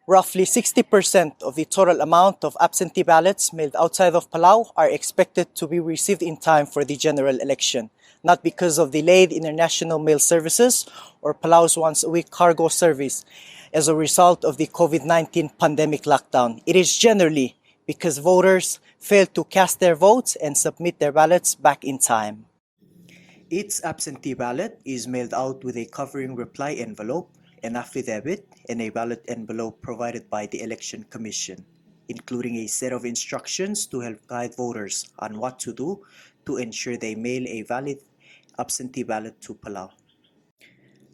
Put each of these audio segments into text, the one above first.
Roughly 60% of the total amount of absentee ballots mailed outside of Palau are expected to be received in time for the general election, not because of delayed international mail services or Palau's once-a-week cargo service as a result of the COVID-19 pandemic lockdown. It is generally because voters failed to cast their votes and submit their ballots back in time. Each absentee ballot is mailed out with a covering reply envelope, an affidavit, and a ballot envelope provided by the Election Commission, including a set of instructions to help guide voters on what to do to ensure they mail a valid absentee ballot to Palau.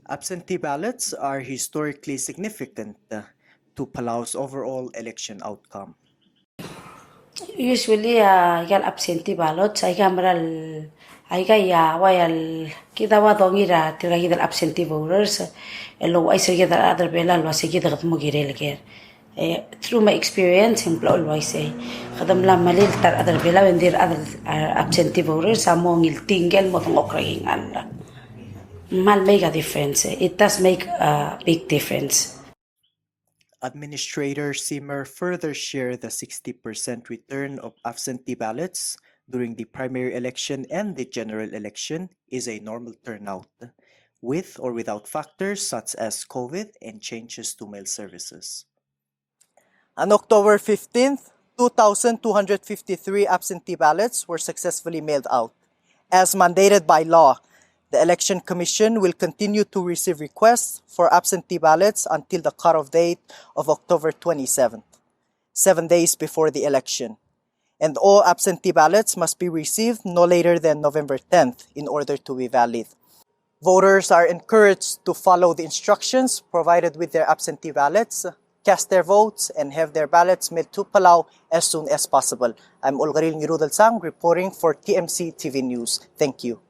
Absentee ballots are historically significant to Palau's overall election outcome. Usually, ikan absentee ballot, kita wadongira tira kita absentee voters, elo ay sige da other bela lo sige da mo girel ger. Through my experience, in Palau lo say, kadam la malil tar other bela when there other absentee voters, among il tingel mo tong okraing alla. Mal make a difference. It does make a big difference. Administrator Simmer further shared the 60% return of absentee ballots during the primary election and the general election is a normal turnout, with or without factors such as COVID and changes to mail services. On October 15th, 2,253 absentee ballots were successfully mailed out. As mandated by law, the Election Commission will continue to receive requests for absentee ballots until the cutoff date of October 27th, 7 days before the election. And all absentee ballots must be received no later than November 10th in order to be valid. Voters are encouraged to follow the instructions provided with their absentee ballots, cast their votes, and have their ballots mailed to Palau as soon as possible. I'm Olkeriil Ngirudelsang reporting for TMC TV News. Thank you.